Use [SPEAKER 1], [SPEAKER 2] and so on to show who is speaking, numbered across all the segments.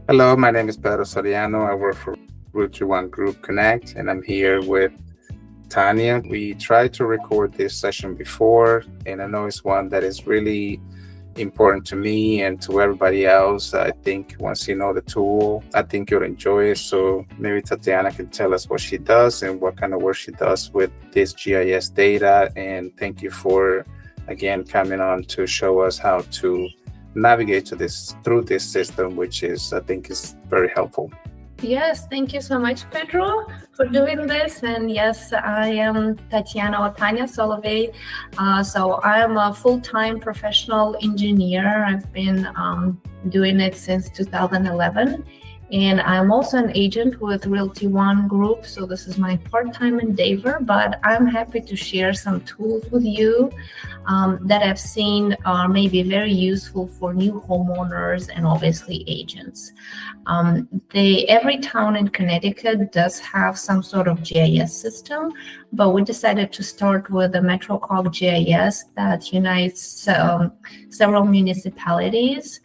[SPEAKER 1] Hello, my name is Pedro Soriano. I work for Realty ONE Group Connect, and I'm here with Tanya. We tried to record this session before, and I know it's one that is really important to me and to everybody else. I think once you know the tool, I think you'll enjoy it. So maybe Tatiana can tell us what she does and what kind of work she does with this GIS data. And thank you for, again, coming on to show us how to navigate through this system, which is, I think, is very helpful.
[SPEAKER 2] Yes, thank you so much, Pedro, for doing this. And yes, I am Tatiana Solovey. So I am a full-time professional engineer. I've been doing it since 2011. And I'm also an agent with Realty ONE Group. So this is my part-time endeavor, but I'm happy to share some tools with you that I've seen are maybe very useful for new homeowners and obviously agents. Every town in Connecticut does have some sort of GIS system, but we decided to start with the MetroCOG GIS that unites several municipalities.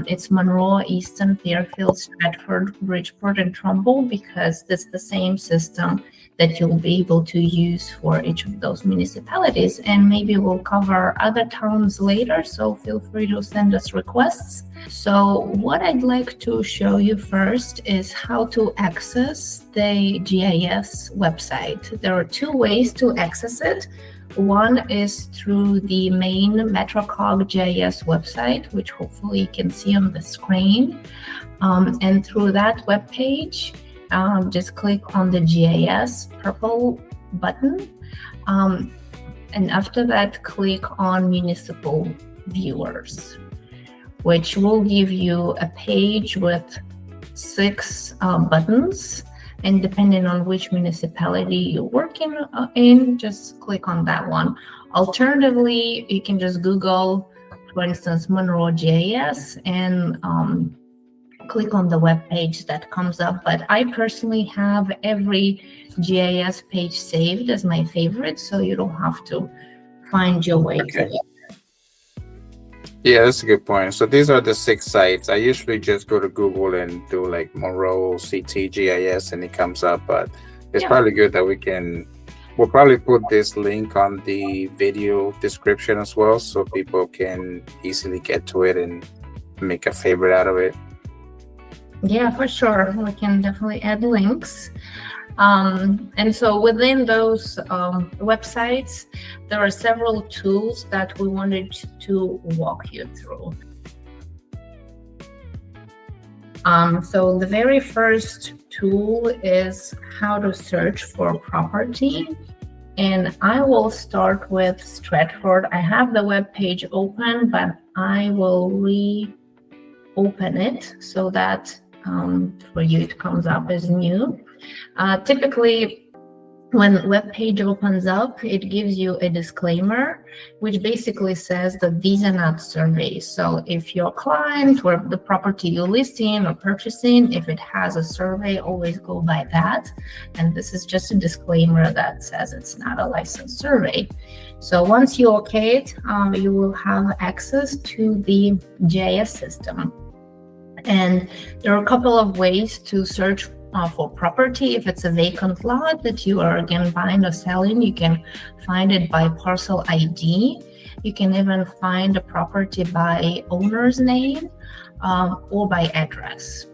[SPEAKER 2] It's Monroe, Easton, Fairfield, Stratford, Bridgeport, and Trumbull, because it's the same system that you'll be able to use for each of those municipalities. And maybe we'll cover other towns later, so feel free to send us requests. So what I'd like to show you first is how to access the GIS website. There are two ways to access it. One is through the main MetroCOG GIS website, which hopefully you can see on the screen. And through that web page, just click on the GIS purple button. And after that, click on Municipal Viewers, which will give you a page with 6 buttons. And depending on which municipality you're working in, just click on that one. Alternatively, you can just Google, for instance, Monroe GIS and click on the web page that comes up. But I personally have every GIS page saved as my favorite, so you don't have to find your way to it.
[SPEAKER 1] Yeah, that's a good point. So these are the 6 sites. I usually just go to Google and do like Monroe CT GIS and it comes up, but it's probably good that we'll probably put this link on the video description as well, so people can easily get to it and make a favorite out of it.
[SPEAKER 2] Yeah, for sure. We can definitely add links. And so within those websites, there are several tools that we wanted to walk you through. So the very first tool is how to search for property. And I will start with Stratford. I have the web page open, but I will reopen it so that for you it comes up as new. Typically, when web page opens up, it gives you a disclaimer, which basically says that these are not surveys. So if your client or the property you're listing or purchasing, if it has a survey, always go by that. And this is just a disclaimer that says it's not a licensed survey. So once you okay it, you will have access to the GIS system. And there are a couple of ways to search for property. If it's a vacant lot that you are again buying or selling, you can find it by parcel ID. You can even find a property by owner's name or by address.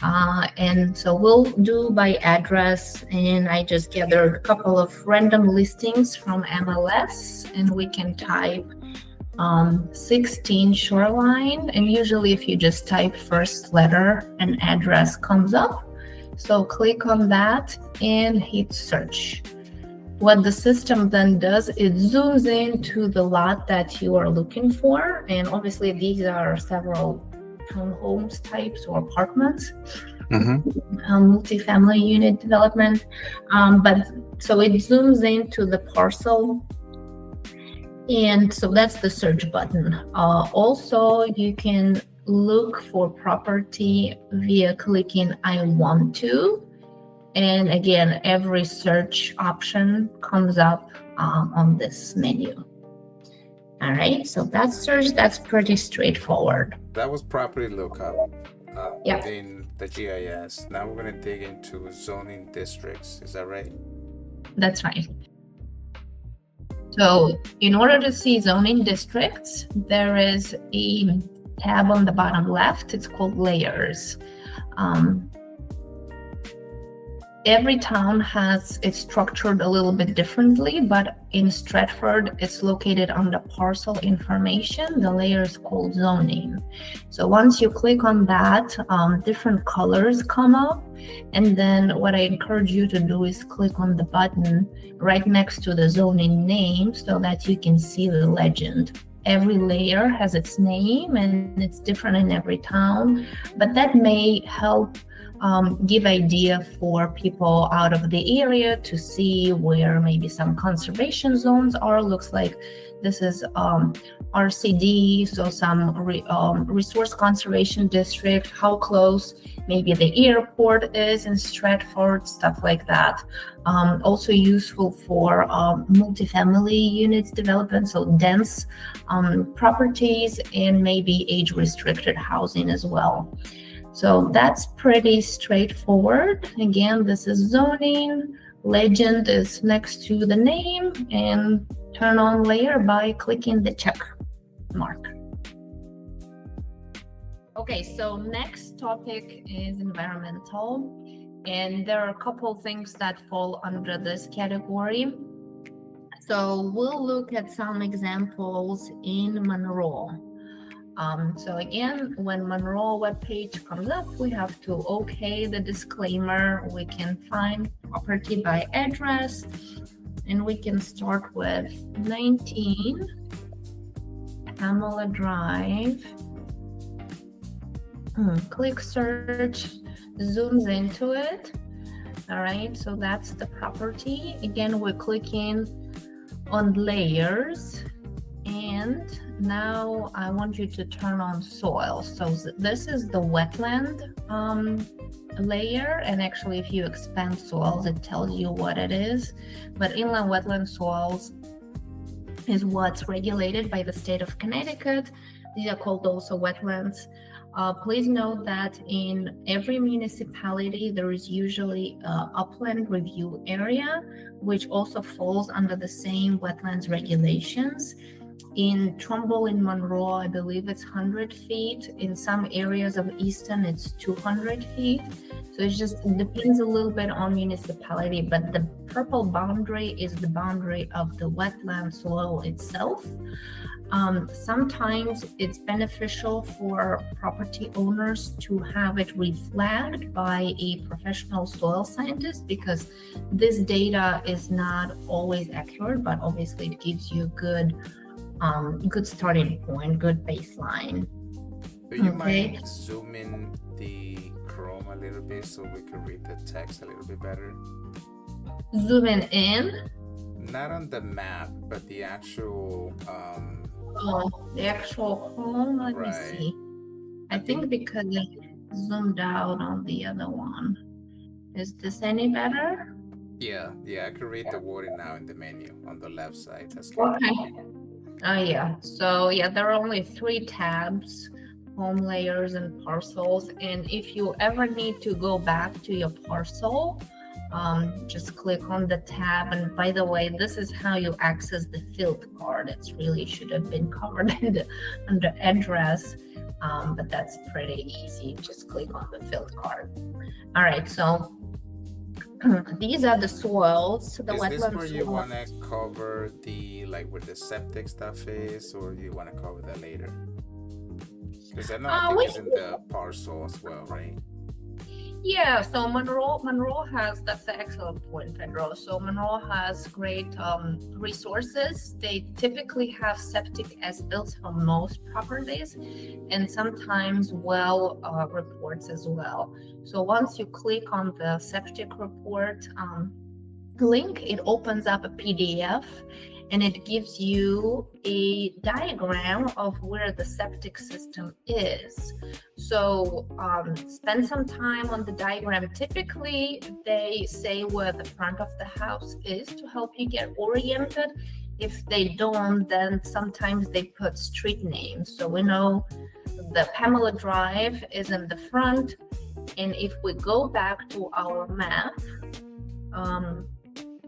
[SPEAKER 2] And so we'll do by address, and I just gathered a couple of random listings from MLS, and we can type 16 Shoreline, and usually if you just type first letter, an address comes up. So click on that and hit search. What the system then does, it zooms into the lot that you are looking for, and obviously these are several townhomes types or apartments, multifamily unit development, but so it zooms into the parcel. And so that's the search button. Also, you can look for property via clicking I want to. And again, every search option comes up on this menu. All All right, so that search, that's pretty straightforward.
[SPEAKER 1] That was property lookup
[SPEAKER 2] Yeah.
[SPEAKER 1] within the GIS. Now we're going to dig into zoning districts. Is that right?
[SPEAKER 2] That's right. So in order to see zoning districts, there is a tab on the bottom left. It's called layers. Every town it's structured a little bit differently, but in Stratford, it's located under parcel information. The layer is called zoning. So once you click on that, different colors come up. And then what I encourage you to do is click on the button right next to the zoning name so that you can see the legend. Every layer has its name and it's different in every town, but that may help give idea for people out of the area to see where maybe some conservation zones are. Looks like this is RCD, so some resource conservation district, how close maybe the airport is in Stratford, stuff like that. Also useful for multifamily units development, so dense properties and maybe age-restricted housing as well. So that's pretty straightforward. Again, this is zoning. Legend is next to the name, and turn on layer by clicking the check mark. Okay, so next topic is environmental, and there are a couple things that fall under this category. So we'll look at some examples in Monroe. So again, when Monroe webpage comes up, we have to okay the disclaimer. We can find property by address, and we can start with 19 Pamela Drive. Click search, zooms into it. All right, so that's the property. Again, we're clicking on layers, and now I want you to turn on soil. So this is the wetland layer, and actually if you expand soils, it tells you what it is. But inland wetland soils is what's regulated by the state of Connecticut. These are called also wetlands. Please note that in every municipality, there is usually an upland review area, which also falls under the same wetlands regulations. In Trumbull in Monroe, I believe it's 100 feet. In some areas of Easton, it's 200 feet. So it depends a little bit on municipality, but the purple boundary is the boundary of the wetland soil itself. Sometimes it's beneficial for property owners to have it reflagged by a professional soil scientist, because this data is not always accurate, but obviously it gives you good starting point, good baseline.
[SPEAKER 1] Do you mind zoom in the Chrome a little bit so we can read the text a little bit better?
[SPEAKER 2] Zooming in?
[SPEAKER 1] Not on the map, but the actual
[SPEAKER 2] the actual Chrome. Let me see. I think because it zoomed out on the other one. Is this any better?
[SPEAKER 1] Yeah, I can read the wording now in the menu on the left side. That's good.
[SPEAKER 2] Okay. Yeah. So yeah, there are only 3 tabs: home, layers, and parcels. And if you ever need to go back to your parcel, just click on the tab. And by the way, this is how you access the field card. It really should have been covered under address, but that's pretty easy. Just click on the field card. All right, so these are the soils. The
[SPEAKER 1] is this where you want to cover the, like, where the septic stuff is, or do you want to cover that later? Because I know I think it's in the parcel as well, right?
[SPEAKER 2] Yeah, so Monroe has, that's an excellent point, Pedro. So Monroe has great resources. They typically have septic as built for most properties, and sometimes well reports as well. So once you click on the septic report link, it opens up a PDF, and it gives you a diagram of where the septic system is. So spend some time on the diagram. Typically, they say where the front of the house is to help you get oriented. If they don't, then sometimes they put street names. So we know the Pamela Drive is in the front. And if we go back to our map,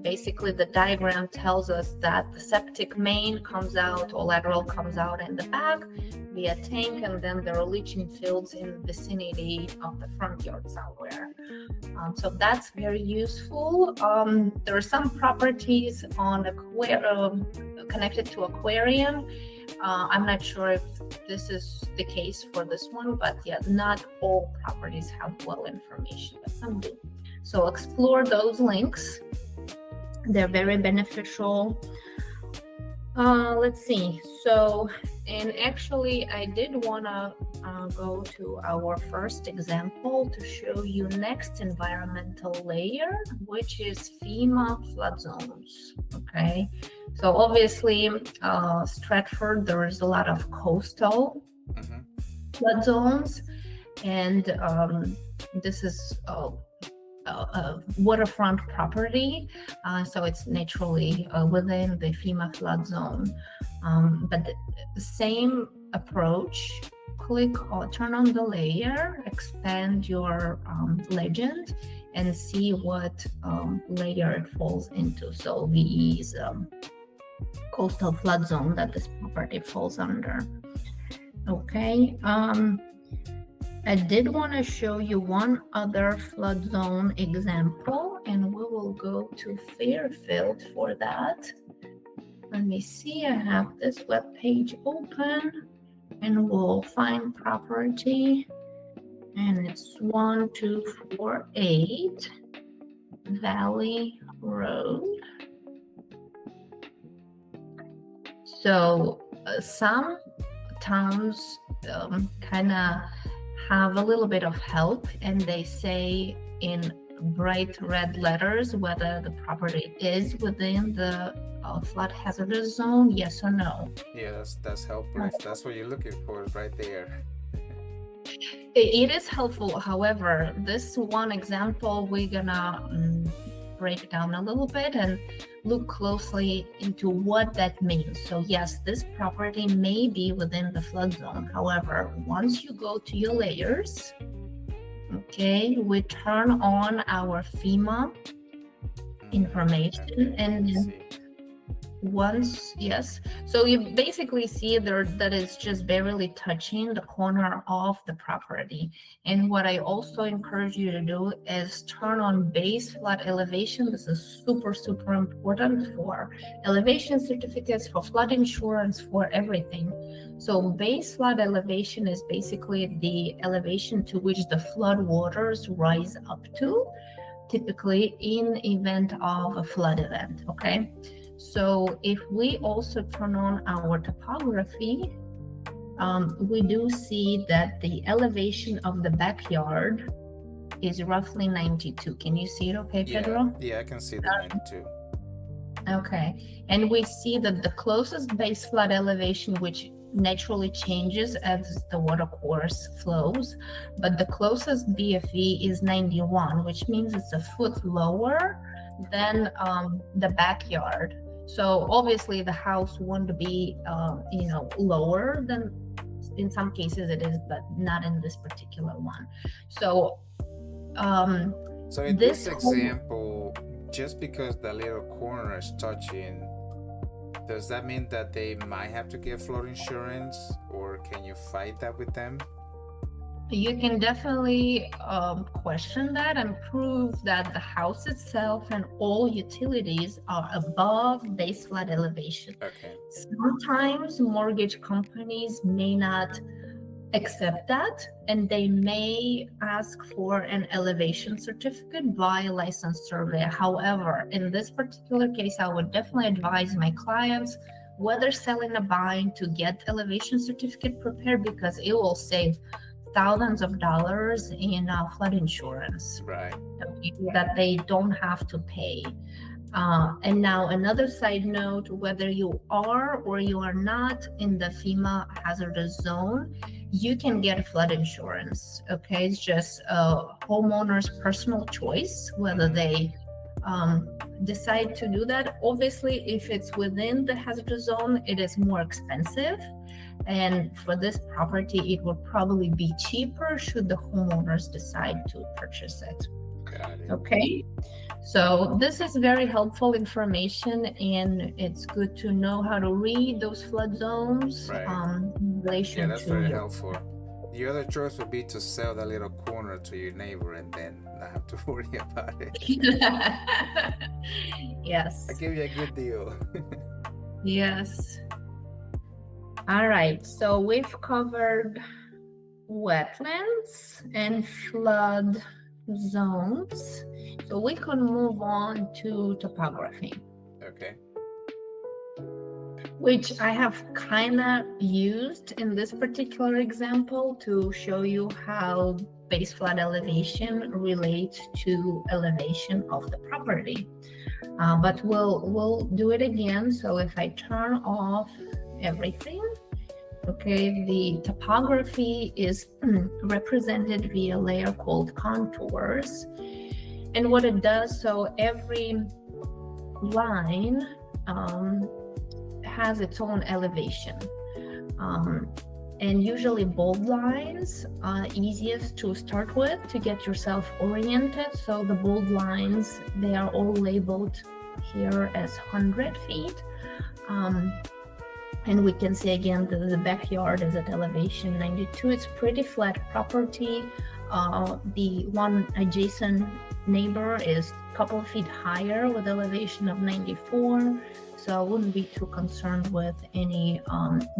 [SPEAKER 2] basically the diagram tells us that the septic main comes out or lateral comes out in the back via tank, and then there are leaching fields in the vicinity of the front yard somewhere. So that's very useful. There are some properties on connected to aquarium. I'm not sure if this is the case for this one, but yeah, not all properties have well information, but some do. So explore those links. They're very beneficial. Let's see. So, and actually I did want to go to our first example to show you next environmental layer, which is FEMA flood zones. Okay. So obviously, Stratford, there is a lot of coastal flood zones, and this is a waterfront property, so it's naturally within the FEMA flood zone. But the same approach, click or turn on the layer, expand your legend, and see what layer it falls into. So VE is coastal flood zone that this property falls under. Okay. I did want to show you one other flood zone example, and we will go to Fairfield for that. Let me see, I have this web page open, and we'll find property, and it's 1248 Valley Road. So some towns kind of have a little bit of help, and they say in bright red letters whether the property is within the flood hazardous zone, yes or no.
[SPEAKER 1] Yeah, that's helpful. If that's what you're looking for, is right there.
[SPEAKER 2] It is helpful. However, this one example we're gonna break down a little bit and look closely into what that means. So yes, this property may be within the flood zone. However, once you go to your layers, okay, we turn on our FEMA information, and then once, yes, so you basically see there that is just barely touching the corner of the property. And what I also encourage you to do is turn on base flood elevation. This is super important for elevation certificates, for flood insurance, for everything. So base flood elevation is basically the elevation to which the flood waters rise up to, typically in event of a flood event. Okay. So if we also turn on our topography, we do see that the elevation of the backyard is roughly 92. Can you see it okay, Pedro?
[SPEAKER 1] Yeah, I can see the 92.
[SPEAKER 2] Okay. And we see that the closest base flood elevation, which naturally changes as the watercourse flows, but the closest BFE is 91, which means it's a foot lower than the backyard. So obviously the house won't be, lower than, in some cases it is, but not in this particular one. So,
[SPEAKER 1] so in this example, just because the little corner is touching, does that mean that they might have to get flood insurance, or can you fight that with them?
[SPEAKER 2] You can definitely question that and prove that the house itself and all utilities are above base flood elevation.
[SPEAKER 1] Okay.
[SPEAKER 2] Sometimes mortgage companies may not accept that, and they may ask for an elevation certificate by a licensed surveyor. However, in this particular case, I would definitely advise my clients, whether selling or buying, to get elevation certificate prepared, because it will save thousands of dollars in flood insurance,
[SPEAKER 1] right,
[SPEAKER 2] that they don't have to pay. And now another side note, whether you are or you are not in the FEMA hazardous zone, you can get flood insurance. Okay, it's just a homeowner's personal choice whether they decide to do that. Obviously, if it's within the hazardous zone, it is more expensive. And for this property, it would probably be cheaper should the homeowners decide to purchase it.
[SPEAKER 1] Got it.
[SPEAKER 2] Okay, so this is very helpful information, and it's good to know how to read those flood zones
[SPEAKER 1] Right.
[SPEAKER 2] In relation
[SPEAKER 1] That's
[SPEAKER 2] to
[SPEAKER 1] very
[SPEAKER 2] your
[SPEAKER 1] helpful. The other choice would be to sell that little corner to your neighbor and then not have to worry about it.
[SPEAKER 2] Yes.
[SPEAKER 1] I give you a good deal.
[SPEAKER 2] Yes. All right, so we've covered wetlands and flood zones. So we can move on to topography,
[SPEAKER 1] Okay.
[SPEAKER 2] which I have kind of used in this particular example to show you how base flood elevation relates to elevation of the property. But we'll do it again. So if I turn off everything, okay, the topography is represented via a layer called contours. And what it does, so every line has its own elevation. And usually bold lines are easiest to start with to get yourself oriented. So the bold lines, they are all labeled here as 100 feet. And we can see again that the backyard is at elevation 92. It's pretty flat property. The one adjacent neighbor is a couple of feet higher with elevation of 94. So I wouldn't be too concerned with any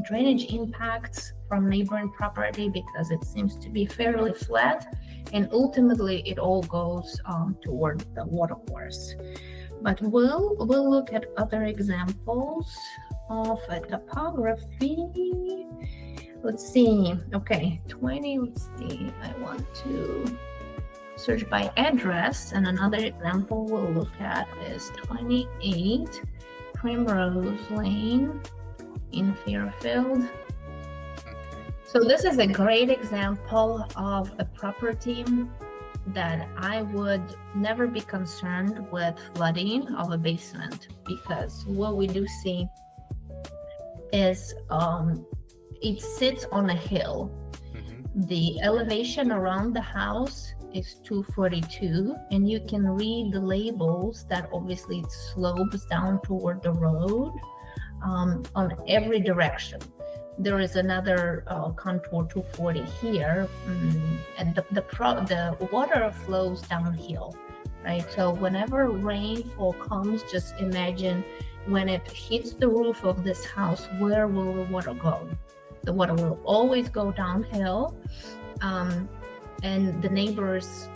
[SPEAKER 2] drainage impacts from neighboring property because it seems to be fairly flat. And ultimately it all goes toward the watercourse. But we'll look at other examples of a topography. Let's see. Okay, 20. Let's see. I want to search by address. And another example we'll look at is 28 Primrose Lane in Fairfield. So this is a great example of a property that I would never be concerned with flooding of a basement, because what we do see is it sits on a hill. The elevation around the house is 242, and you can read the labels that obviously it slopes down toward the road on every direction. There is another contour 240 here, and the water flows downhill, right? So whenever rainfall comes, just imagine when it hits the roof of this house, where will the water go? The water will always go downhill, and the neighbors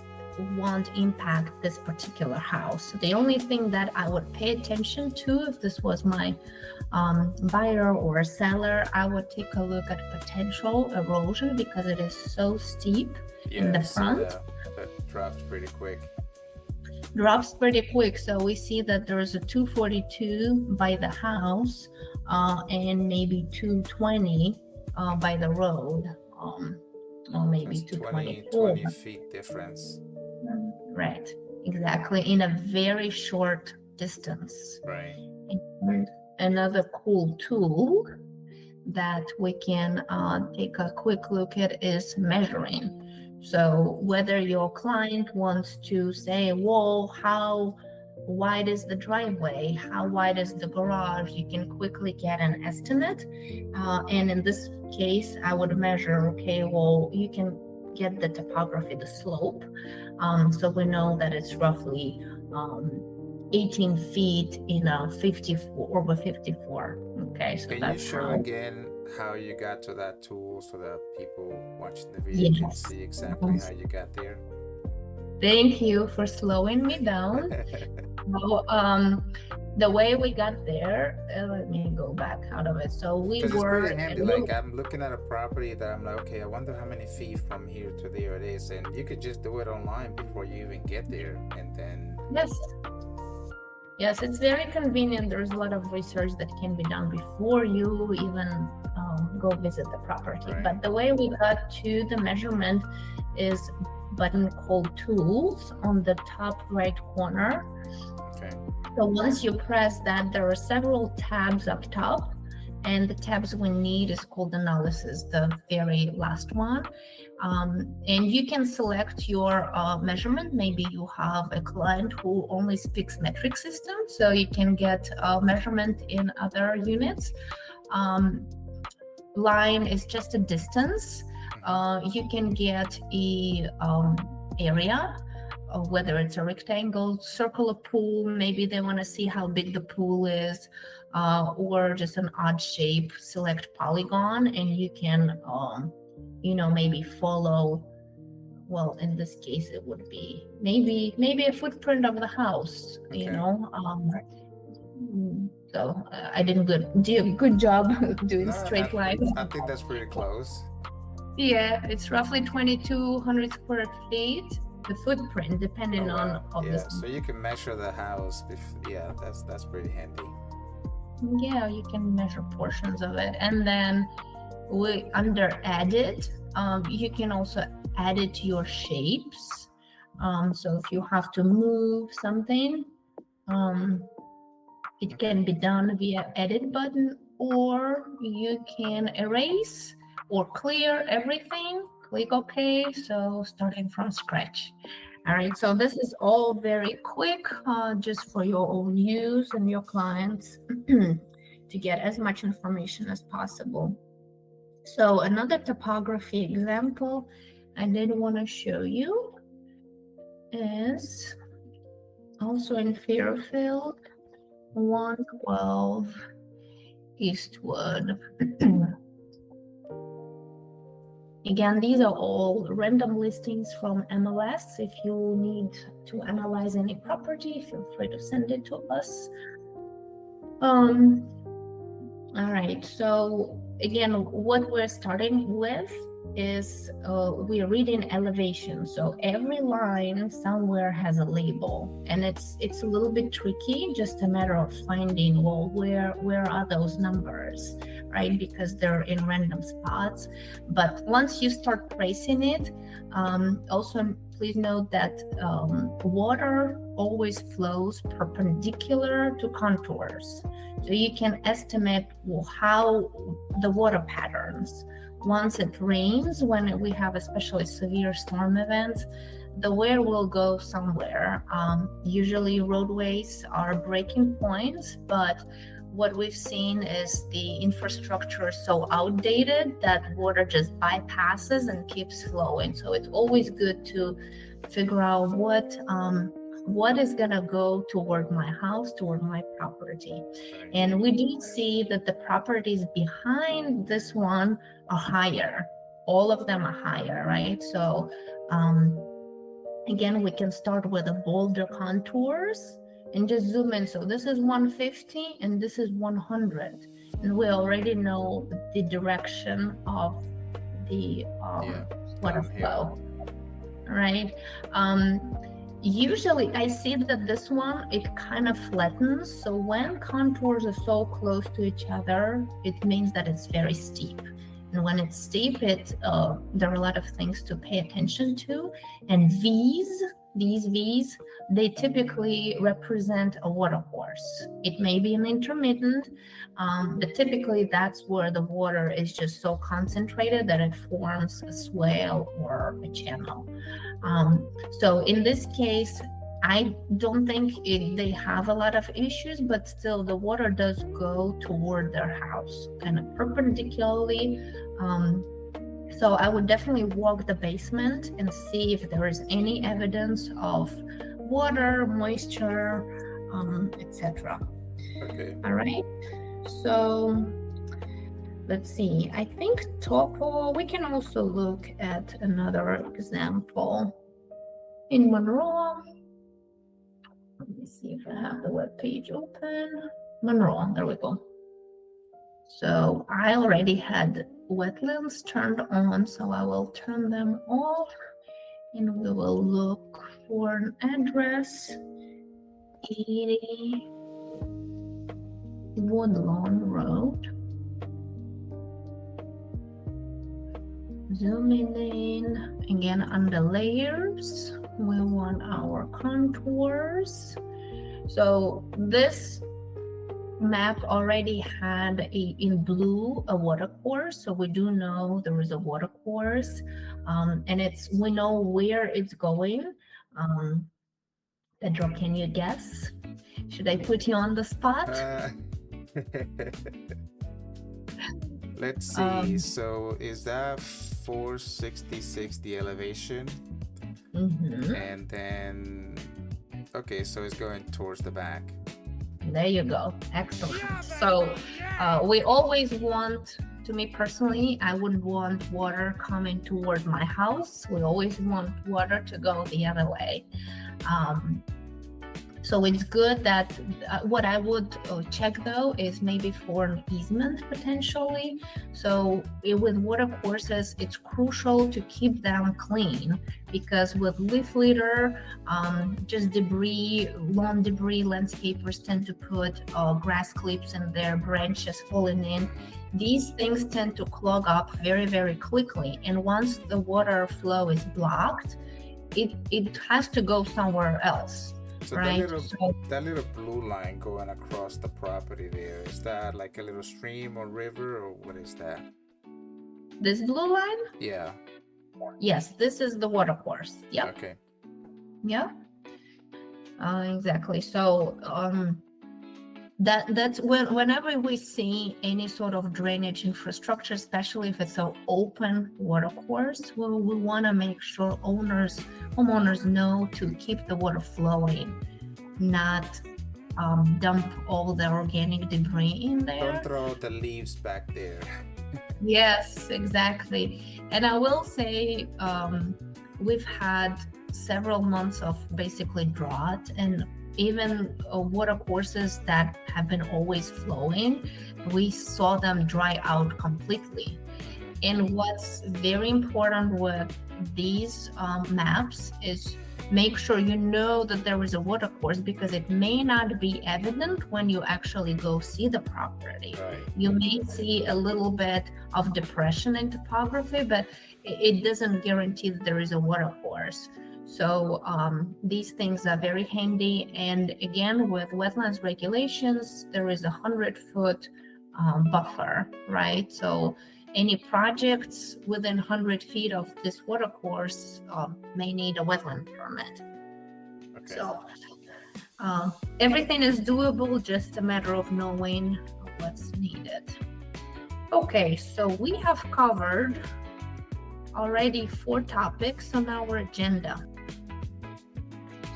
[SPEAKER 2] won't impact this particular house. The only thing that I would pay attention to, if this was my buyer or seller, I would take a look at potential erosion because it is so steep in the front.
[SPEAKER 1] That drops pretty quick.
[SPEAKER 2] So we see that there is a 242 by the house and maybe 220 by the road, or maybe 224.
[SPEAKER 1] 20 feet difference.
[SPEAKER 2] Right, exactly, in a very short distance.
[SPEAKER 1] Right.
[SPEAKER 2] And another cool tool that we can take a quick look at is measuring. So whether your client wants to say, well, how wide is the driveway? How wide is the garage? You can quickly get an estimate. And in this case, I would measure, okay, well, you can get the topography, the slope. So we know that it's roughly 18 feet in a 54 over 54. Okay, so
[SPEAKER 1] can
[SPEAKER 2] that's
[SPEAKER 1] you show again how you got to that tool so that people watching the video can see exactly how you got there?
[SPEAKER 2] Thank you for slowing me down. So, the way we got there, let me go back out of it. So we were.
[SPEAKER 1] It's pretty handy. Like I'm looking at a property that I'm like, okay, I wonder how many feet from here to there it is, and you could just do it online before you even get there, and then.
[SPEAKER 2] Yes, it's very convenient. There's a lot of research that can be done before you even go visit the property.
[SPEAKER 1] Right.
[SPEAKER 2] But the way we got to the measurement is button called Tools on the top right corner.
[SPEAKER 1] Okay.
[SPEAKER 2] So once you press that, there are several tabs up top, and the tabs we need is called Analysis, the very last one. And you can select your measurement. Maybe you have a client who only speaks metric system, so you can get measurement in other units. Line is just a distance. You can get a area, whether it's a rectangle, circular pool, maybe they want to see how big the pool is, or just an odd shape, select polygon, and you can, maybe follow, well, in this case, it would be maybe a footprint of the house,
[SPEAKER 1] Okay.
[SPEAKER 2] So I didn't do a good job doing straight lines.
[SPEAKER 1] I think that's pretty close.
[SPEAKER 2] Yeah, it's roughly 2,200 square feet. The footprint, depending on obviously.
[SPEAKER 1] Yeah, so you can measure the house. That's pretty handy.
[SPEAKER 2] Yeah, you can measure portions of it, and then under Edit, you can also edit your shapes. So if you have to move something, it can be done via Edit button, or you can erase or clear everything. Click OK. So starting from scratch. All right. So this is all very quick, just for your own use and your clients to get as much information as possible. So another topography example I did want to show you is also in Fairfield, 112 Eastwood. Again, these are all random listings from MLS. If you need to analyze any property, feel free to send it to us. All right, so again, what we're starting with is we're reading elevation. So every line somewhere has a label, and it's a little bit tricky, just a matter of finding, well, where are those numbers, right? Because they're in random spots. But once you start tracing it, also please note that water always flows perpendicular to contours. So you can estimate how the water patterns. Once it rains, when we have especially severe storm events, the wear will go somewhere. Usually roadways are breaking points, but what we've seen is the infrastructure is so outdated that water just bypasses and keeps flowing. So it's always good to figure out what is gonna go toward my house, toward my property. And we do see that the properties behind this one are higher. All of them are higher, right? So again, we can start with the bolder contours and just zoom in. So this is 150 and this is 100. And we already know the direction of the water flow, right? Usually I see that this one, it kind of flattens. So when contours are so close to each other, it means that it's very steep. And when it's steep, there are a lot of things to pay attention to. And these V's, they typically represent a watercourse. It may be an intermittent, but typically that's where the water is just so concentrated that it forms a swale or a channel. So in this case, I don't think they have a lot of issues, but still the water does go toward their house, kind of perpendicularly. So I would definitely walk the basement and see if there is any evidence of water, moisture, etc.
[SPEAKER 1] Okay.
[SPEAKER 2] All right. So let's see. I think topo, we can also look at another example in Monroe. Let me see if I have the web page open. Monroe, there we go. So I already had wetlands turned on, so I will turn them off and we will look for an address, 80 Woodlawn Road. Zooming in again on the layers. We want our contours. So this map already had in blue a watercourse, so we do know there is a watercourse, and we know where it's going. Pedro, can you guess? Should I put you on the spot?
[SPEAKER 1] Let's see. So is that 466 the elevation?
[SPEAKER 2] Mm-hmm.
[SPEAKER 1] And then, okay, so it's going towards the back.
[SPEAKER 2] There you go. Excellent. So we always want, to me personally, I wouldn't want water coming toward my house. We always want water to go the other way. So it's good that what I would check though is maybe for an easement potentially. So with watercourses, it's crucial to keep them clean, because with leaf litter, just debris, lawn debris, landscapers tend to put grass clips in their branches falling in. These things tend to clog up very, very quickly. And once the water flow is blocked, it has to go somewhere else.
[SPEAKER 1] So
[SPEAKER 2] right?
[SPEAKER 1] That little blue line going across the property there, is that like a little stream or river, or what is that?
[SPEAKER 2] This blue line?
[SPEAKER 1] Yeah.
[SPEAKER 2] Yes, this is the watercourse. Yeah.
[SPEAKER 1] Okay.
[SPEAKER 2] Yeah. Exactly. So that's whenever we see any sort of drainage infrastructure, especially if it's an open watercourse, we want to make sure homeowners know to keep the water flowing, not dump all the organic debris in there.
[SPEAKER 1] Don't throw the leaves back there.
[SPEAKER 2] Yes, exactly. And I will say we've had several months of basically drought, and even watercourses that have been always flowing, we saw them dry out completely. And what's very important with these maps is make sure you know that there is a watercourse, because it may not be evident when you actually go see the property.
[SPEAKER 1] Right.
[SPEAKER 2] You may see a little bit of depression in topography, but it doesn't guarantee that there is a watercourse. So these things are very handy. And again, with wetlands regulations, there is 100-foot buffer, right? So any projects within 100 feet of this watercourse may need a wetland permit.
[SPEAKER 1] Okay.
[SPEAKER 2] So everything is doable, just a matter of knowing what's needed. Okay, so we have covered already 4 topics on our agenda.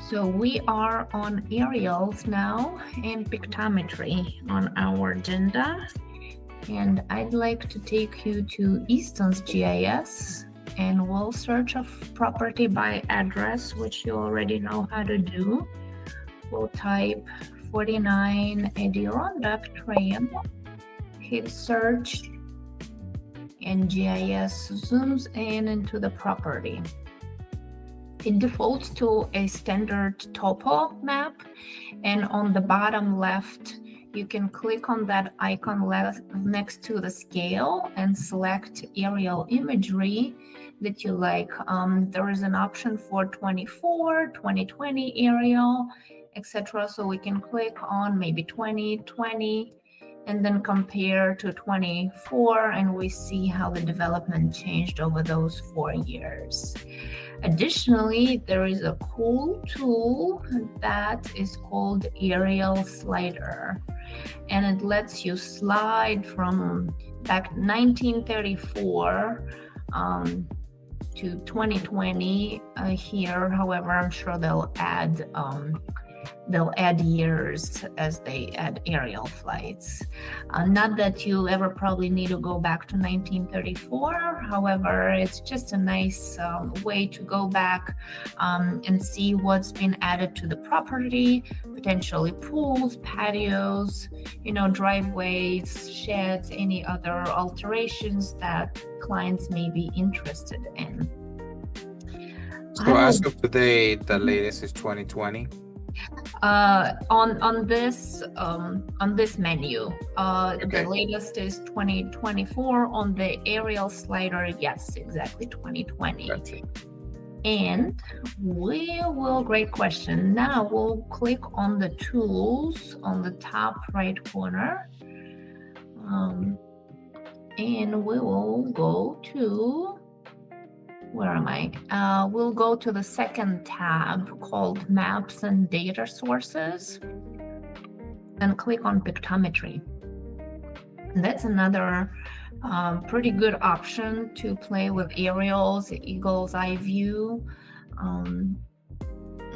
[SPEAKER 2] So we are on aerials now and pictometry on our agenda. And I'd like to take you to Easton's GIS, and we'll search a property by address, which you already know how to do. We'll type 49 Adirondack Trail, hit search, and GIS zooms in into the property. It defaults to a standard topo map, and on the bottom left, you can click on that icon next to the scale and select aerial imagery that you like. There is an option for 24, 2020 aerial, etc. So we can click on maybe 2020 and then compare to 24, and we see how the development changed over those 4 years. Additionally, there is a cool tool that is called Aerial Slider, and it lets you slide from back 1934 to 2020 here. However, I'm sure they'll add years as they add aerial flights. Not that you'll ever probably need to go back to 1934. However, it's just a nice way to go back and see what's been added to the property, potentially pools, patios, driveways, sheds, any other alterations that clients may be interested in.
[SPEAKER 1] So as of today, the latest is 2020?
[SPEAKER 2] On this menu,
[SPEAKER 1] Okay.
[SPEAKER 2] the latest is 2024. On the aerial slider, yes, exactly 2020.
[SPEAKER 1] Gotcha.
[SPEAKER 2] And we will, great question. Now we'll click on the tools on the top right corner. And we will go to, where am I? We'll go to the second tab called Maps and Data Sources and click on Pictometry. And that's another pretty good option to play with aerials, eagle's eye view.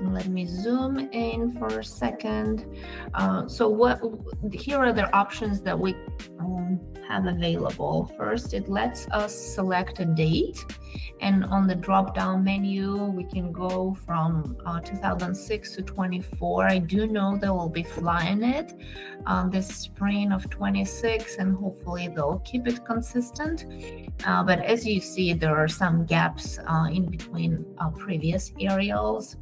[SPEAKER 2] Let me zoom in for a second. Here are the options that we have available. First, it lets us select a date, and on the drop-down menu, we can go from 2006 to 24. I do know they will be flying it this spring of 26, and hopefully they'll keep it consistent. But as you see, there are some gaps in between previous aerials.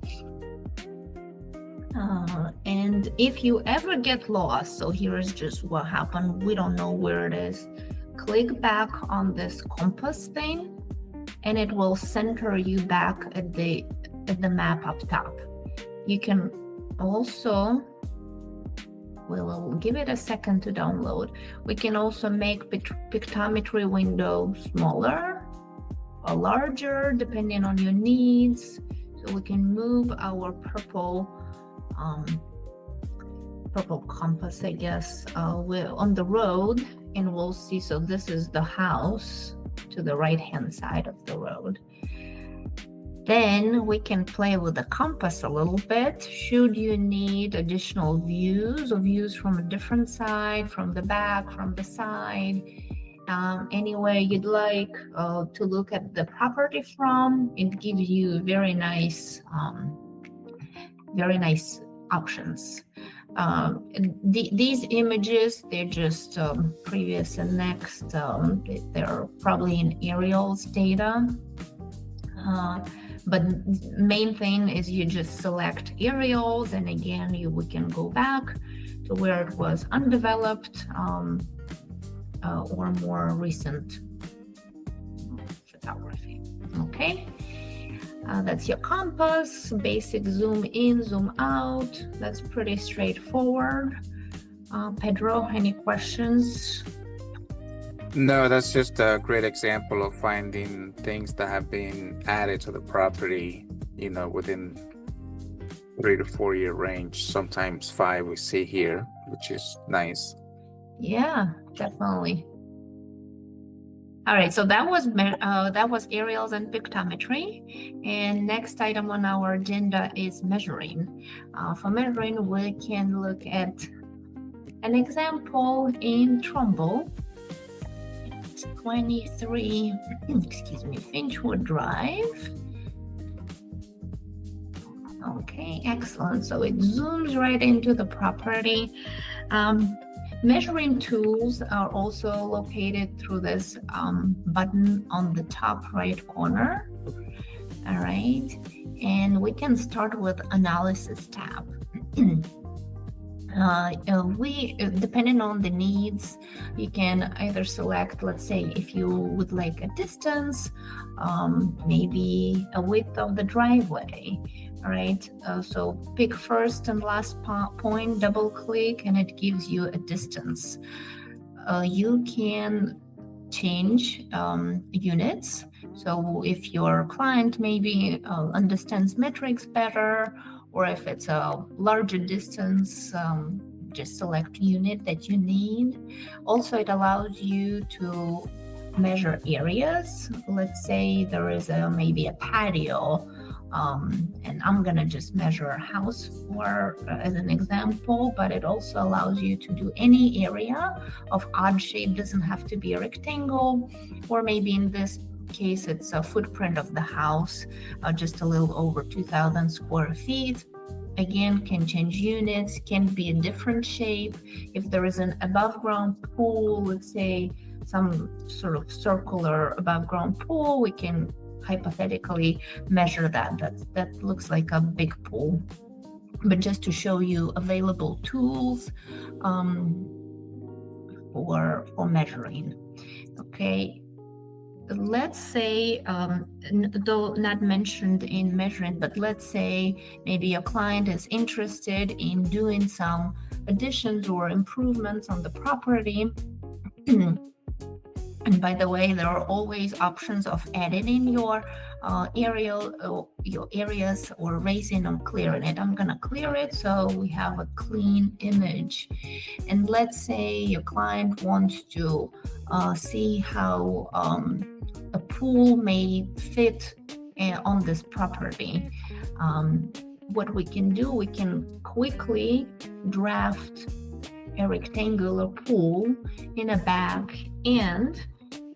[SPEAKER 2] And if you ever get lost, so here is just what happened, we don't know where it is, click back on this compass thing and it will center you back at the map up top. You can also, we'll give it a second to download. We can also make Pictometry window smaller or larger depending on your needs. So we can move our purple compass, I guess, we're on the road, and we'll see. So this is the house to the right hand side of the road. Then we can play with the compass a little bit. Should you need additional views or views from a different side, from the back, from the side, anywhere you'd like to look at the property from, it gives you very nice options. These images, they're just previous and next. They're probably in aerials data. But main thing is you just select aerials, and again, we can go back to where it was undeveloped or more recent photography. Okay. That's your compass, basic zoom in, zoom out. That's pretty straightforward. Pedro, any questions?
[SPEAKER 1] No, that's just a great example of finding things that have been added to the property, within 3 to 4 year range, sometimes 5 we see here, which is nice.
[SPEAKER 2] Yeah, definitely. All right, so that was aerials and Pictometry, and next item on our agenda is measuring. For measuring, we can look at an example in Trumbull. It's 23, Finchwood Drive. Okay, excellent. So it zooms right into the property. Measuring tools are also located through this button on the top right corner. All right, and we can start with Analysis tab. Depending on the needs, you can either select, let's say, if you would like a distance, maybe a width of the driveway. All right, so pick first and last point, double click, and it gives you a distance. You can change units. So if your client maybe understands metrics better, or if it's a larger distance, just select unit that you need. Also, it allows you to measure areas. Let's say there is maybe a patio, and I'm gonna just measure a house as an example, but it also allows you to do any area of odd shape. Doesn't have to be a rectangle, or maybe in this case it's a footprint of the house, just a little over 2,000 square feet. Again, can change units, can be a different shape. If there is an above ground pool, let's say some sort of circular above ground pool, we can hypothetically measure that. That looks like a big pool.
[SPEAKER 3] but just to show you available tools for measuring. Okay, let's say, though not mentioned in measuring, but let's say maybe your client is interested in doing some additions or improvements on the property. And by the way, there are always options of editing your your areas, or raising or clearing it. I'm gonna clear it so we have a clean image. And let's say your client wants to see how a pool may fit on this property. What we can do, we can quickly draft a rectangular pool in a bag, and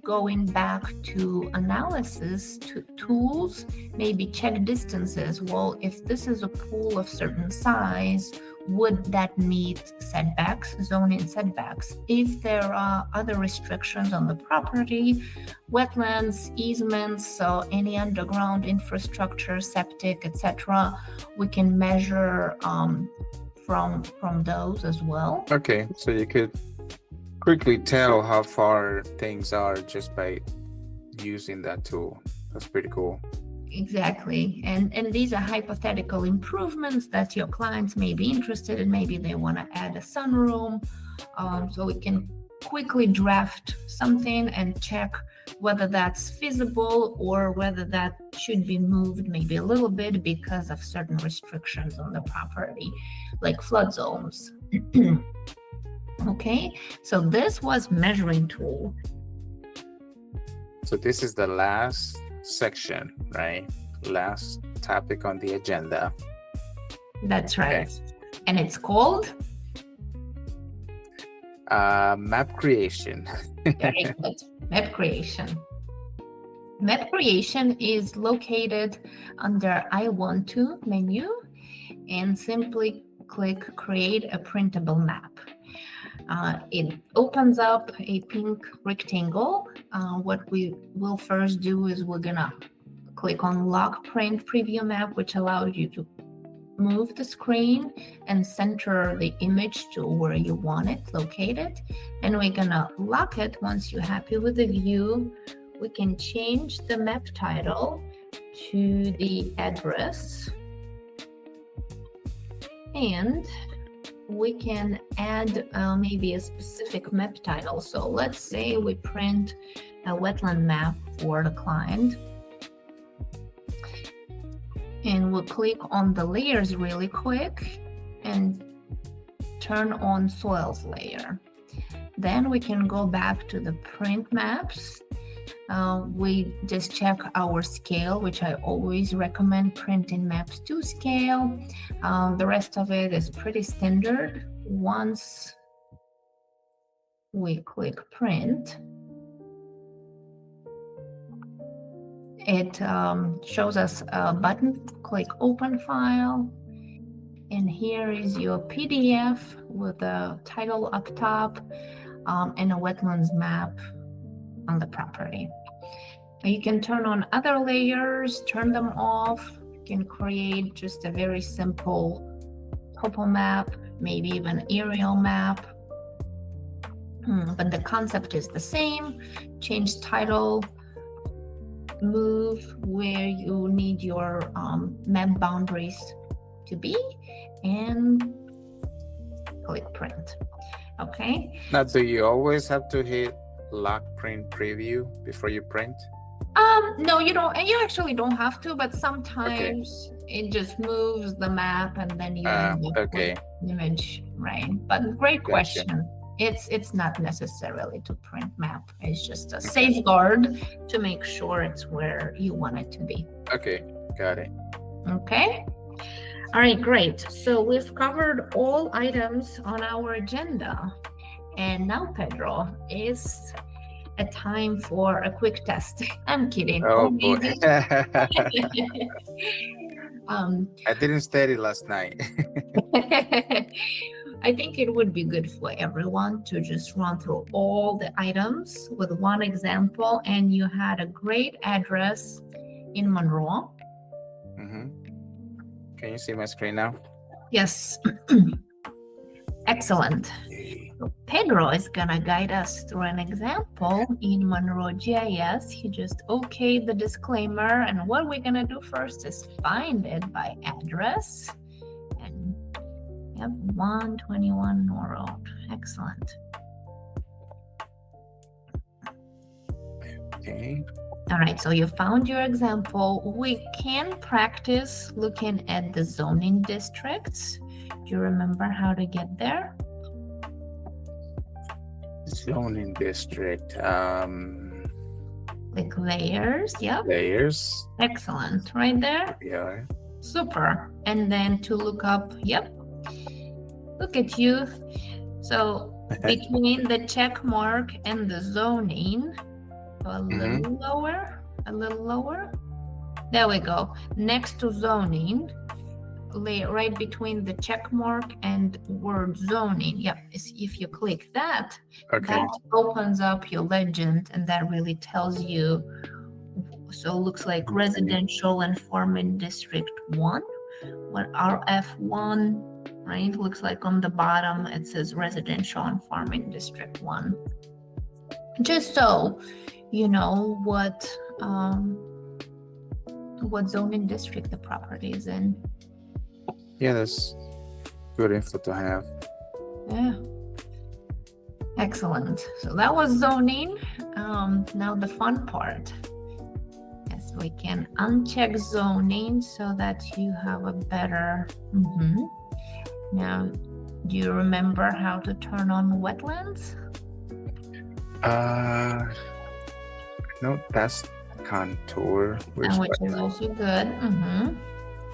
[SPEAKER 3] going back to analysis, to tools, maybe check distances. Well, if this is a pool of certain size, would that meet setbacks, zoning setbacks? If there are other restrictions on the property, wetlands, easements, so any underground infrastructure, septic, etc., we can measure from those as well.
[SPEAKER 1] Okay, so you could quickly tell how far things are just by using that tool. That's pretty cool.
[SPEAKER 3] Exactly. And these are hypothetical improvements that your clients may be interested in. Maybe they want to add a sunroom. So we can quickly draft something and check whether that's feasible or whether that should be moved maybe a little bit because of certain restrictions on the property, like flood zones. Okay, so this was measuring tool.
[SPEAKER 1] So this is the last section, right? Last topic on the agenda.
[SPEAKER 3] That's right. Okay. And it's called?
[SPEAKER 1] Map creation.
[SPEAKER 3] Very good. Map creation. Map creation is located under I want to menu, and simply click create a printable map. It opens up a pink rectangle. What we will first do is we're gonna click on lock print preview map, which allows you to move the screen and center the image to where you want it located. And we're gonna lock it. Once you're happy with the view, we can change the map title to the address, and we can add maybe a specific map title. So let's say we print a wetland map for the client, and we'll click on the layers really quick and turn on soils layer. Then we can go back to the print maps. We just check our scale, which I always recommend printing maps to scale. The rest of it is pretty standard. Once we click print, it shows us a button, click open file, and here is your PDF with the title up top and a wetlands map on the property. You can turn on other layers, turn them off. You can create just a very simple topo map, maybe even aerial map. But the concept is the same. Change title, move where you need your map boundaries to be, and click print. Okay.
[SPEAKER 1] Now, do you always have to hit lock print preview before you print?
[SPEAKER 3] No, you don't. You actually don't have to, but sometimes it just moves the map and then you end up with image, right? But great question. It's not necessarily to print map. It's just a safeguard to make sure it's where you want it to be.
[SPEAKER 1] Okay, got it.
[SPEAKER 3] Okay. All right, great. So we've covered all items on our agenda. And now, Pedro, is a time for a quick test. I'm kidding.
[SPEAKER 1] Oh, boy. I didn't study last night.
[SPEAKER 3] I think it would be good for everyone to just run through all the items with one example. And you had a great address in Monroe.
[SPEAKER 1] Can you see my screen now?
[SPEAKER 3] Yes. Excellent. So Pedro is gonna guide us through an example in MetroCOG GIS. He just okayed the disclaimer, and what we're gonna do first is find it by address. And yep, 121 North Road. Excellent.
[SPEAKER 1] Okay.
[SPEAKER 3] All right, so you found your example. We can practice looking at the zoning districts. Do you remember how to get there?
[SPEAKER 1] Zoning district.
[SPEAKER 3] Click layers, yep.
[SPEAKER 1] Layers.
[SPEAKER 3] Excellent, right there.
[SPEAKER 1] Yeah.
[SPEAKER 3] Super. And then to look up, yep. Look at you. So between the check mark and the zoning, so a little lower, a little lower. There we go. Next to zoning, right between the check mark and word zoning. Yep. If you click that,
[SPEAKER 1] Okay.
[SPEAKER 3] that opens up your legend, and that really tells you. So it looks like residential and farming district 1, what RF1, right? Looks like on the bottom it says residential and farming district 1. Just so you know what zoning district the property is in.
[SPEAKER 1] Yeah, that's good info to have.
[SPEAKER 3] Yeah. Excellent. So that was zoning. Now the fun part. Yes, we can uncheck zoning so that you have a better. Now, do you remember how to turn on wetlands?
[SPEAKER 1] No, that's contour.
[SPEAKER 3] Which is also good.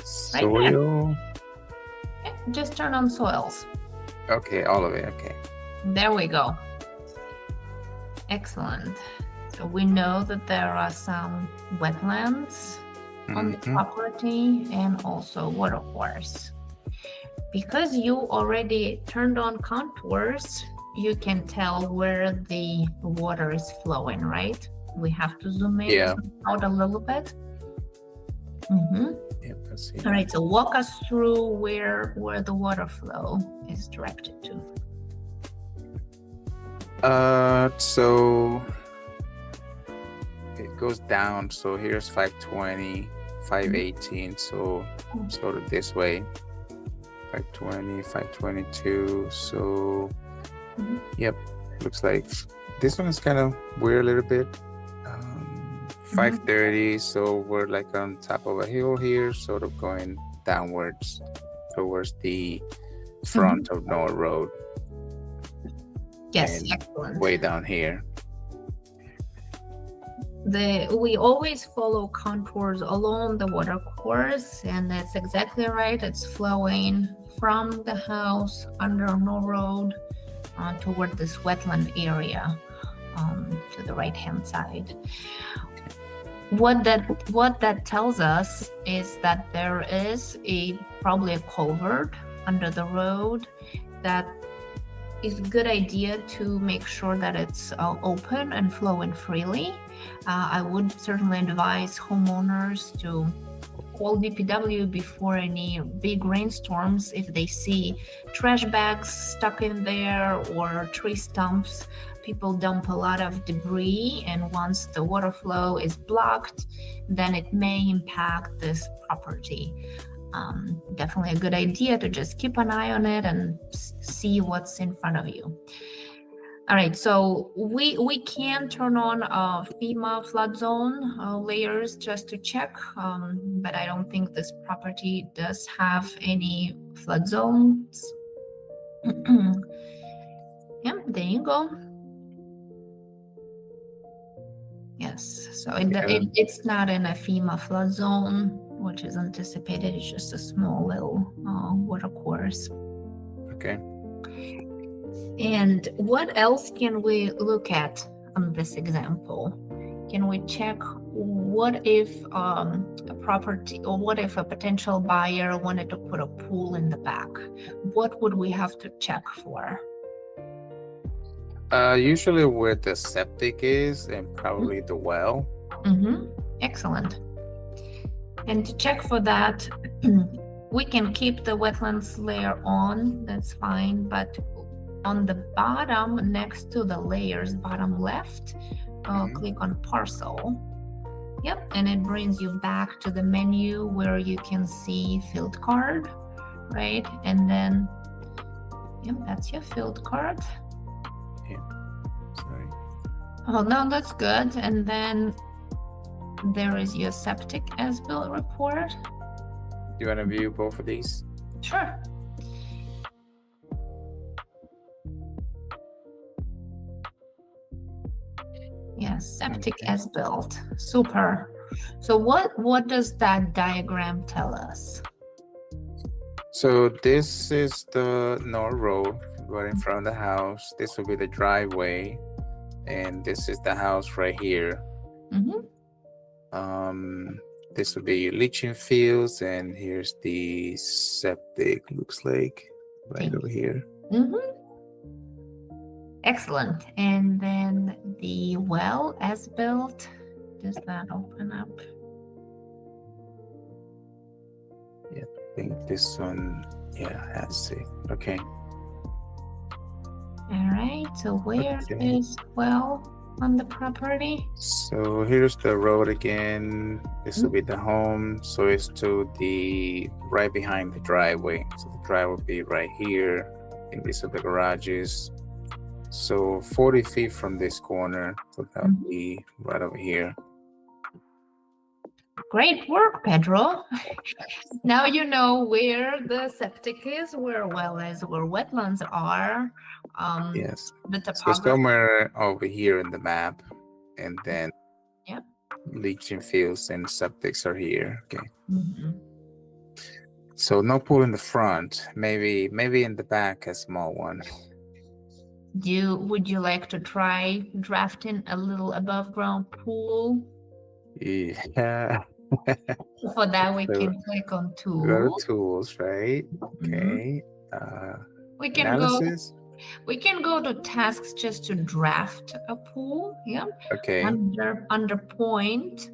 [SPEAKER 1] Soil.
[SPEAKER 3] Yeah, just turn on soils.
[SPEAKER 1] Okay, all of it. Okay.
[SPEAKER 3] There we go. Excellent. So we know that there are some wetlands on the property and also watercourse. Because you already turned on contours, you can tell where the water is flowing, right? We have to zoom in out a little bit.
[SPEAKER 1] Yep, let's see.
[SPEAKER 3] All right, so walk us through where the water flow is directed to.
[SPEAKER 1] So it goes down. So here's 520, 518. So sort of this way. 520, 522. So yep, looks like this one is kind of weird a little bit. 530. So we're like on top of a hill here, sort of going downwards towards the front of North Road.
[SPEAKER 3] Yes,
[SPEAKER 1] and
[SPEAKER 3] excellent.
[SPEAKER 1] Way down here.
[SPEAKER 3] We always follow contours along the watercourse, and that's exactly right. It's flowing from the house under North Road toward this wetland area to the right-hand side. What that tells us is that there is probably a culvert under the road that is a good idea to make sure that it's open and flowing freely. I would certainly advise homeowners to call DPW before any big rainstorms if they see trash bags stuck in there or tree stumps. People dump a lot of debris, and once the water flow is blocked, then it may impact this property. Definitely a good idea to just keep an eye on it and see what's in front of you. All right, so we can turn on FEMA flood zone layers just to check, but I don't think this property does have any flood zones. Yeah, there you go. Yes, so it's not in a FEMA flood zone, which is anticipated. It's just a small little watercourse.
[SPEAKER 1] Okay.
[SPEAKER 3] And what else can we look at on this example? Can we check what if a property, or what if a potential buyer wanted to put a pool in the back? What would we have to check for?
[SPEAKER 1] Usually where the septic is and probably the well.
[SPEAKER 3] Excellent. And to check for that, We can keep the wetlands layer on, that's fine, but on the bottom, next to the layers, bottom left, click on parcel. Yep, and it brings you back to the menu where you can see field card, right? And then, yep, that's your field card.
[SPEAKER 1] Yeah, sorry.
[SPEAKER 3] Oh, no, that's good. And then there is your septic as-built report.
[SPEAKER 1] Do you want to view both of these?
[SPEAKER 3] Sure. Yes, septic as built. Super. So what does that diagram tell us?
[SPEAKER 1] So this is the North Road right in front of the house. This will be the driveway, and this is the house right here. This will be leaching fields, and here's the septic. Looks like right over here.
[SPEAKER 3] Excellent. And then the well as built, does that open up?
[SPEAKER 1] Yeah, I think this one, yeah, has it. Okay.
[SPEAKER 3] All right. So where is well on the property?
[SPEAKER 1] So here's the road again. This will be the home. So it's to the right behind the driveway. So the driveway will be right here. And these are the garages. So 40 feet from this corner, so that would be right over here.
[SPEAKER 3] Great work, Pedro. Now you know where the septic is, where well is, where wetlands are.
[SPEAKER 1] Yes.
[SPEAKER 3] The
[SPEAKER 1] So
[SPEAKER 3] topography.
[SPEAKER 1] somewhere over here in the map, and then
[SPEAKER 3] Yep.
[SPEAKER 1] leaching fields and septics are here. Okay.
[SPEAKER 3] Mhm.
[SPEAKER 1] So no pool in the front. Maybe in the back, a small one.
[SPEAKER 3] Would you like to try drafting a little above ground pool?
[SPEAKER 1] Yeah.
[SPEAKER 3] For that, we
[SPEAKER 1] So
[SPEAKER 3] can click on
[SPEAKER 1] go to
[SPEAKER 3] tools.
[SPEAKER 1] tools, right? Okay.
[SPEAKER 3] We can
[SPEAKER 1] Analysis.
[SPEAKER 3] we can go to tasks just to draft a pool. Yeah.
[SPEAKER 1] Okay.
[SPEAKER 3] Under point.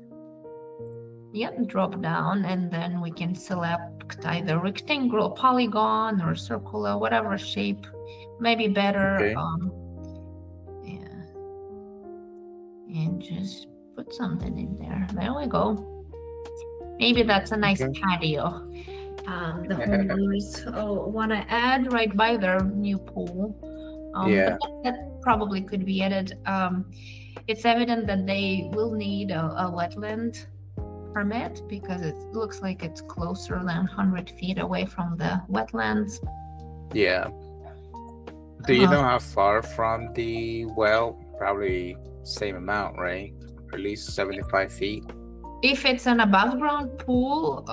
[SPEAKER 3] Yep, drop down, and then we can select either rectangle, polygon, or circular, whatever shape. Maybe better.
[SPEAKER 1] Okay.
[SPEAKER 3] Yeah. And just put something in there. There we go. Maybe that's a nice patio. The homeowners want to add right by their new pool.
[SPEAKER 1] Yeah.
[SPEAKER 3] But that probably could be added. It's evident that they will need a wetland permit because it looks like it's closer than 100 feet away from the wetlands.
[SPEAKER 1] Yeah. Do you know how far from the well? Probably same amount, right? At least 75 feet.
[SPEAKER 3] If it's an above ground pool,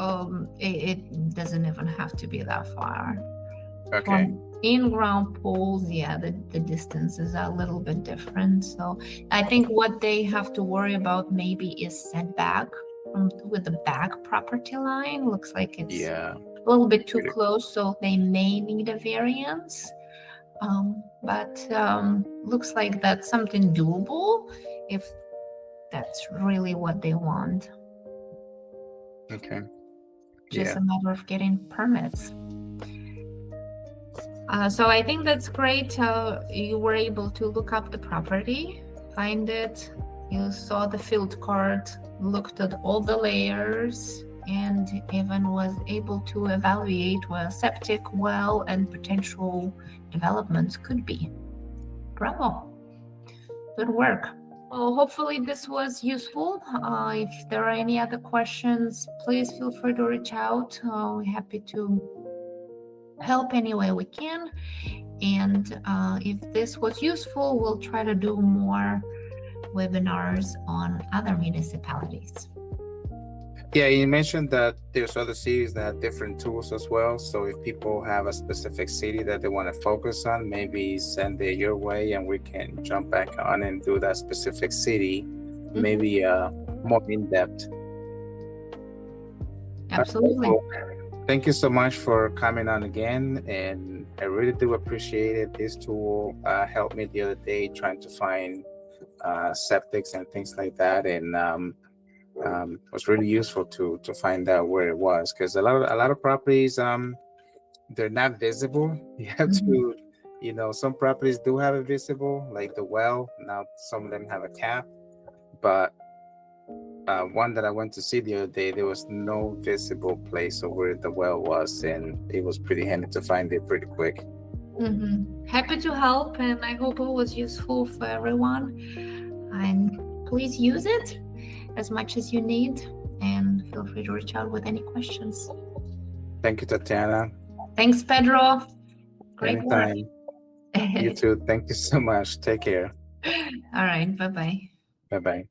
[SPEAKER 3] it doesn't even have to be that far.
[SPEAKER 1] Okay.
[SPEAKER 3] In-ground pools, yeah, the distances are a little bit different. So I think what they have to worry about maybe is setback with the back property line. Looks like it's a little bit too close, so they may need a variance. But looks like that's something doable if that's really what they want.
[SPEAKER 1] Okay.
[SPEAKER 3] Just a matter of getting permits. So I think that's great. You were able to look up the property, find it. You saw the field card, looked at all the layers, and even was able to evaluate where septic, well, and potential developments could be. Bravo. Good work. Well, hopefully this was useful. If there are any other questions, please feel free to reach out. We're happy to help any way we can. And if this was useful, we'll try to do more webinars on other municipalities.
[SPEAKER 1] Yeah, you mentioned that there's other cities that have different tools as well. So if people have a specific city that they want to focus on, maybe send it your way and we can jump back on and do that specific city, maybe more in-depth.
[SPEAKER 3] Absolutely.
[SPEAKER 1] Thank you so much for coming on again. And I really do appreciate it. This tool helped me the other day trying to find septics and things like that. And was really useful to find out where it was, because a lot of properties they're not visible. You have to, some properties do have it visible, like the well. Now some of them have a cap, but one that I went to see the other day, there was no visible place of where the well was, and it was pretty handy to find it pretty quick.
[SPEAKER 3] Happy to help, and I hope it was useful for everyone. And please use it as much as you need, and feel free to reach out with any questions.
[SPEAKER 1] Thank you, Tatiana.
[SPEAKER 3] Thanks, Pedro. Great
[SPEAKER 1] Anytime.
[SPEAKER 3] work.
[SPEAKER 1] You too. Thank you so much. Take care.
[SPEAKER 3] All right. Bye-bye.
[SPEAKER 1] Bye-bye.